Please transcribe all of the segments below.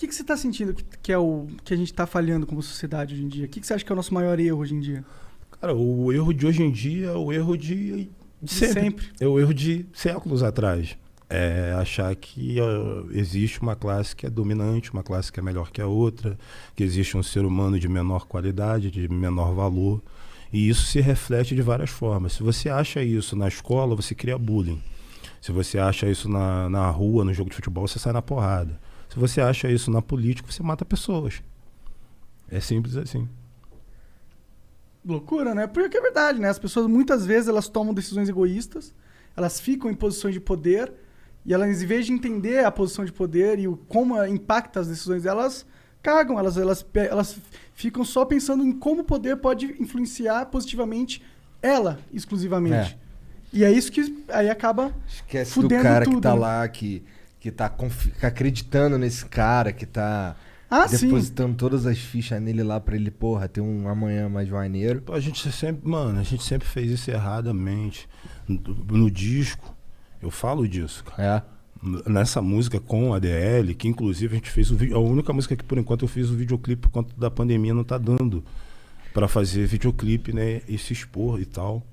que você está sentindo que é o que a gente está falhando como sociedade hoje em dia? O que você acha que é o nosso maior erro hoje em dia? Cara, o erro de hoje em dia é o erro de sempre. É o erro de séculos atrás. É achar que existe uma classe que é dominante, uma classe que é melhor que a outra, que existe um ser humano de menor qualidade, de menor valor. E isso se reflete de várias formas. Se você acha isso na escola, você cria bullying. Se você acha isso na rua, no jogo de futebol, você sai na porrada. Se você acha isso na política, você mata pessoas. É simples assim. Loucura, né? Porque é verdade, né? As pessoas muitas vezes elas tomam decisões egoístas, elas ficam em posições de poder e elas, em vez de entender a posição de poder e como impacta as decisões delas, cagam, elas ficam só pensando em como o poder pode influenciar positivamente ela, exclusivamente. E é isso que aí acaba Esquece fudendo do cara tudo, que tá né? lá, que tá acreditando nesse cara, que tá Sim. depositando todas as fichas nele lá pra ele, porra, ter um amanhã mais maneiro. A gente sempre fez isso erradamente. No disco, eu falo disso, cara. Nessa música com a ADL, que inclusive a gente fez o vídeo, a única música que por enquanto eu fiz o videoclipe por conta da pandemia, não tá dando pra fazer videoclipe, né, e se expor e tal.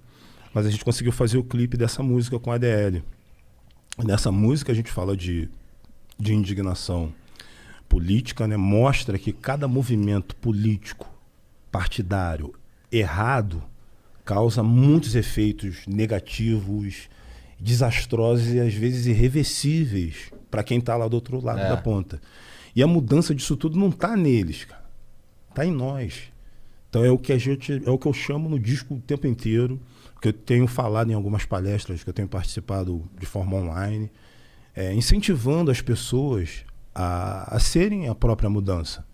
Mas a gente conseguiu fazer o clipe dessa música com a ADL. Nessa música a gente fala de indignação política, né? Mostra que cada movimento político partidário errado causa muitos efeitos negativos, desastrosos e às vezes irreversíveis para quem está lá do outro lado da ponta. E a mudança disso tudo não está neles, cara. Está em nós. Então é o que eu chamo no disco o tempo inteiro, que eu tenho falado em algumas palestras, que eu tenho participado de forma online, incentivando as pessoas a serem a própria mudança.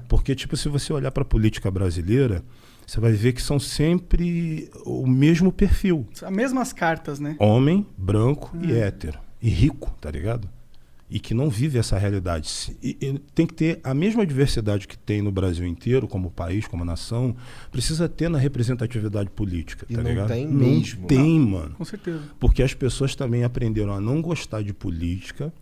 Porque, tipo, se você olhar para a política brasileira, você vai ver que são sempre o mesmo perfil. As mesmas cartas, né? Homem, branco e hétero. E rico, tá ligado? E que não vive essa realidade. E tem que ter a mesma diversidade que tem no Brasil inteiro, como país, como nação, precisa ter na representatividade política, tá ligado? Não tem mesmo. Não tem, mano. Com certeza. Porque as pessoas também aprenderam a não gostar de política,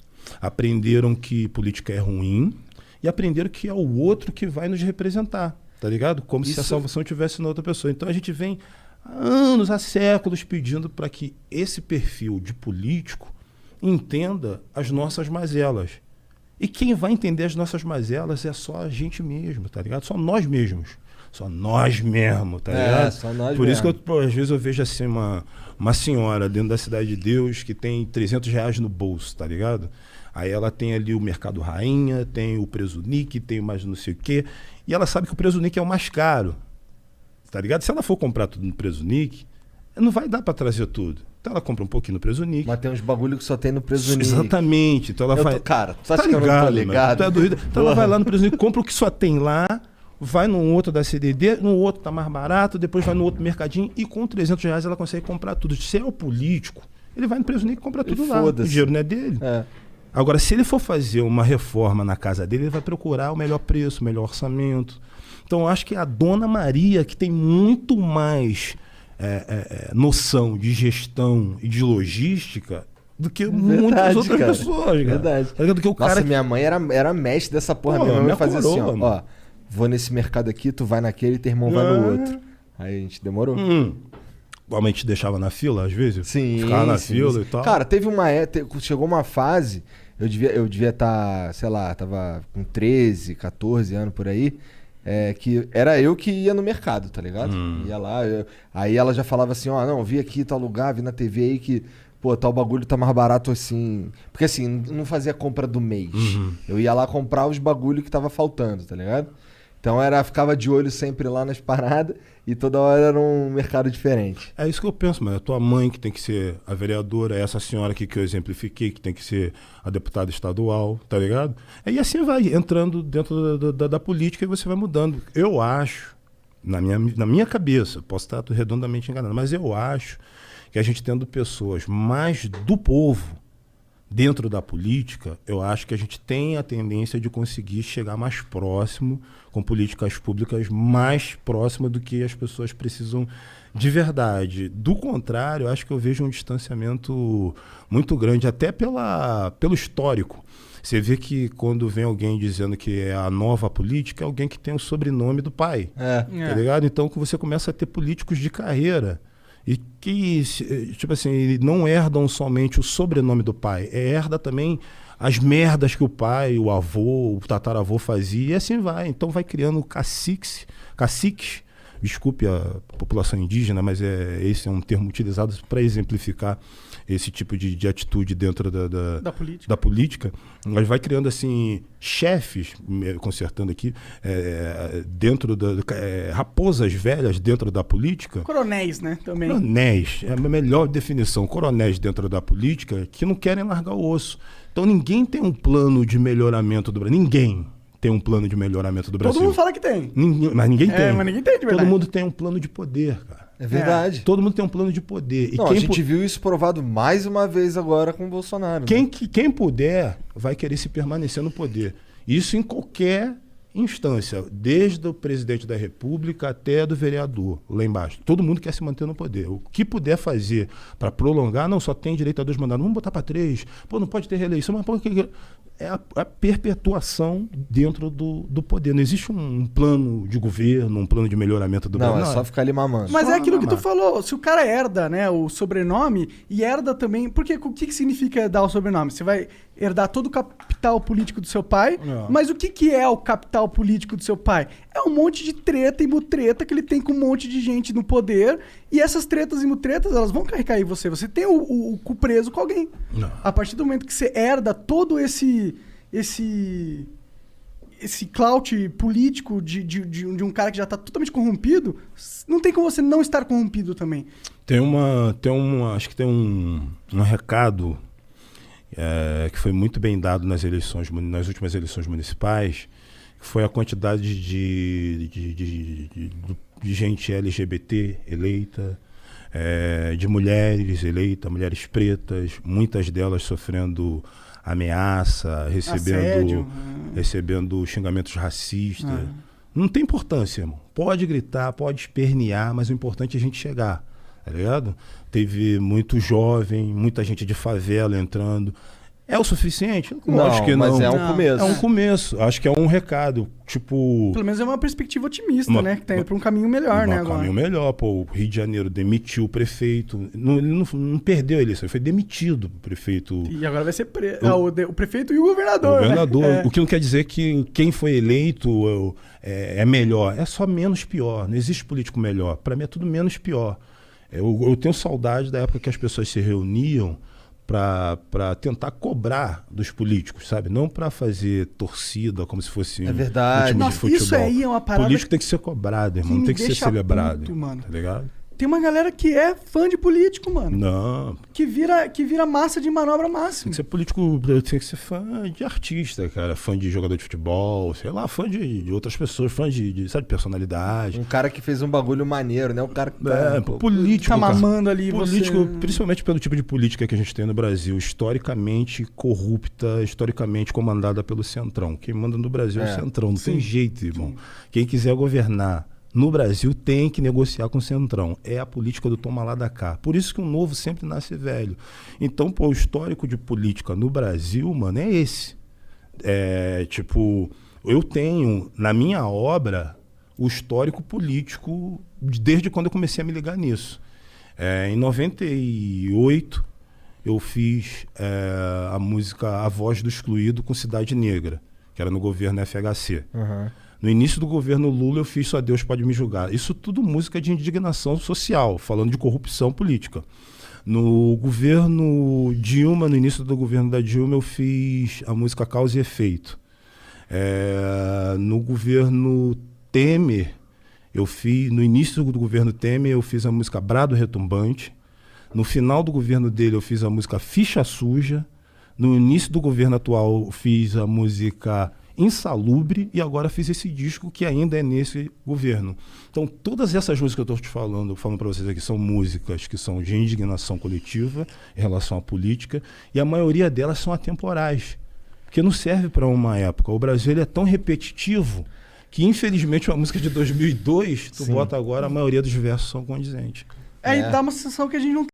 aprenderam que política é ruim e aprenderam que é o outro que vai nos representar, tá ligado? Como se a salvação estivesse na outra pessoa. Então a gente vem há anos, há séculos pedindo para que esse perfil de político entenda as nossas mazelas. E quem vai entender as nossas mazelas é só a gente mesmo, tá ligado? Só nós mesmos. Só nós mesmo, tá ligado? Só nós Por mesmo. isso que às vezes eu vejo assim uma senhora dentro da Cidade de Deus que tem R$300 no bolso, tá ligado? Aí ela tem ali o Mercado Rainha, tem o Presunic, tem mais não sei o quê. E ela sabe que o Presunic é o mais caro, tá ligado? Se ela for comprar tudo no Presunic, não vai dar pra trazer tudo. Então ela compra um pouquinho no Presunic. Mas tem uns bagulho que só tem no Presunic. Exatamente. Então ela vai... Cara, tu acha que eu não tô ligado? Tu é doido? Então ela vai lá no Presunic, compra o que só tem lá, vai num outro da CDD, no outro tá mais barato, depois vai no outro mercadinho e com R$300 ela consegue comprar tudo. Se é o político, ele vai no Presunic e compra tudo lá. O dinheiro não é dele. Agora, se ele for fazer uma reforma na casa dele, ele vai procurar o melhor preço, o melhor orçamento. Então, eu acho que a Dona Maria, que tem muito mais noção de gestão e de logística do que muitas outras pessoas. Cara. Verdade. Do que o cara minha mãe era mestre dessa porra. Minha mãe fazia assim, ó, vou nesse mercado aqui, tu vai naquele e teu irmão vai no outro. Aí a gente demorou. Realmente deixava na fila, às vezes? Sim. Ficava na fila e tal. Cara, chegou uma fase, eu devia estar, sei lá, tava com 13, 14 anos por aí, que era eu que ia no mercado, tá ligado? Ia lá, aí ela já falava assim, ó, não, vi aqui tal lugar, vi na TV aí que, pô, tal bagulho tá mais barato assim. Porque assim, não fazia compra do mês. Eu ia lá comprar os bagulho que tava faltando, tá ligado? Então ficava de olho sempre lá nas paradas e toda hora era um mercado diferente. É isso que eu penso, mas é a tua mãe que tem que ser a vereadora, é essa senhora aqui que eu exemplifiquei, que tem que ser a deputada estadual, tá ligado? E assim vai entrando dentro da política e você vai mudando. Eu acho, na minha cabeça, posso estar redondamente enganado, mas eu acho que a gente tendo pessoas mais do povo dentro da política, eu acho que a gente tem a tendência de conseguir chegar mais próximo, com políticas públicas mais próximas do que as pessoas precisam De verdade. Do contrário, acho que eu vejo um distanciamento muito grande, até pelo histórico. Você vê que quando vem alguém dizendo que é a nova política, é alguém que tem o sobrenome do pai. Tá ligado? Então você começa a ter políticos de carreira. E que, tipo assim, não herdam somente o sobrenome do pai, herda também as merdas que o pai, o avô, o tataravô fazia, e assim vai. Então vai criando caciques, desculpe a população indígena, mas esse é um termo utilizado para exemplificar esse tipo de atitude dentro da política. Mas vai criando assim chefes, consertando aqui, dentro raposas velhas dentro da política. Coronéis, né? Também. Coronéis, é a melhor definição. Coronéis dentro da política que não querem largar o osso. Então ninguém tem um plano de melhoramento do Brasil. Ninguém tem um plano de melhoramento do Brasil. Todo mundo fala que tem. Mas ninguém tem. Mas ninguém tem, de verdade. Todo mundo tem um plano de poder, cara. É verdade. Todo mundo tem um plano de poder. Não, a gente viu isso provado mais uma vez agora com o Bolsonaro. Quem puder vai querer se permanecer no poder. Isso em qualquer instância, desde o presidente da República até do vereador, lá embaixo. Todo mundo quer se manter no poder. O que puder fazer para prolongar, não só tem direito a 2 mandatos, vamos botar para 3, não pode ter reeleição, mas é a perpetuação dentro do poder. Não existe um plano de governo, um plano de melhoramento do Brasil. Não, é só ficar ali mamando. Mas é aquilo que tu falou, se o cara herda, né, o sobrenome e herda também, porque o que significa herdar o sobrenome? Você vai herdar todo o capital político do seu pai, mas o que é o capital político do seu pai? É um monte de treta e mutreta que ele tem com um monte de gente no poder, e essas tretas e mutretas, elas vão carregar em você. Você tem o cu preso com alguém. Não. A partir do momento que você herda todo esse clout político de um cara que já está totalmente corrompido, não tem como você não estar corrompido também. Acho que tem um recado que foi muito bem dado nas últimas eleições municipais, que foi a quantidade de gente LGBT eleita, de mulheres eleitas, mulheres pretas, muitas delas sofrendo ameaça, recebendo xingamentos racistas. Não tem importância, irmão. Pode gritar, pode espernear, mas o importante é a gente chegar, tá ligado? Teve muito jovem, muita gente de favela entrando. É o suficiente? Lógico que não. Mas é um começo. É um começo. Acho que é um recado. Tipo. Pelo menos é uma perspectiva otimista, né? Que tá indo pra um caminho melhor, né? Um caminho melhor. Pô, o Rio de Janeiro demitiu o prefeito. Ele não perdeu a eleição, ele foi demitido, o prefeito. E agora vai ser o prefeito e o governador. O governador. Né? O que não quer dizer que quem foi eleito é melhor. É só menos pior. Não existe político melhor. Para mim é tudo menos pior. Eu tenho saudade da época que as pessoas se reuniam para tentar cobrar dos políticos, sabe? Não para fazer torcida como se fosse um time de futebol. Isso aí é uma parada. Político tem que ser cobrado, irmão. Não tem que ser celebrado. Puto, mano. Tá ligado? Tem uma galera que é fã de político, mano. Não. Que vira massa de manobra máxima. Tem que ser político, tem que ser fã de artista, cara. Fã de jogador de futebol, sei lá, fã de outras pessoas, fã de sabe, personalidade. Um cara que fez um bagulho maneiro, né? O cara que político. Tá mamando ali político, você. Principalmente pelo tipo de política que a gente tem no Brasil, historicamente corrupta, historicamente comandada pelo Centrão. Quem manda no Brasil é o Centrão, não tem jeito, irmão. Sim. Quem quiser governar no Brasil tem que negociar com o Centrão. É a política do toma lá da cá. Por isso que o novo sempre nasce velho. Então, o histórico de política no Brasil, mano, é esse. Eu tenho na minha obra o histórico político desde quando eu comecei a me ligar nisso. Em 98, eu fiz a música A Voz do Excluído com Cidade Negra, que era no governo FHC. Uhum. No início do governo Lula, eu fiz Só Deus Pode Me Julgar. Isso tudo música de indignação social, falando de corrupção política. No governo Dilma, no início do governo da Dilma, eu fiz a música Causa e Efeito. No governo Temer, no início do governo Temer, eu fiz a música Brado Retumbante. No final do governo dele, eu fiz a música Ficha Suja. No início do governo atual, eu fiz a música Insalubre, e agora fiz esse disco que ainda é nesse governo. Então, todas essas músicas que eu estou te falando para vocês aqui, são músicas que são de indignação coletiva em relação à política, e a maioria delas são atemporais, porque não serve para uma época. O Brasil ele é tão repetitivo que infelizmente uma música de 2002, tu bota agora, a maioria dos versos são condizentes. E dá uma sensação que a gente não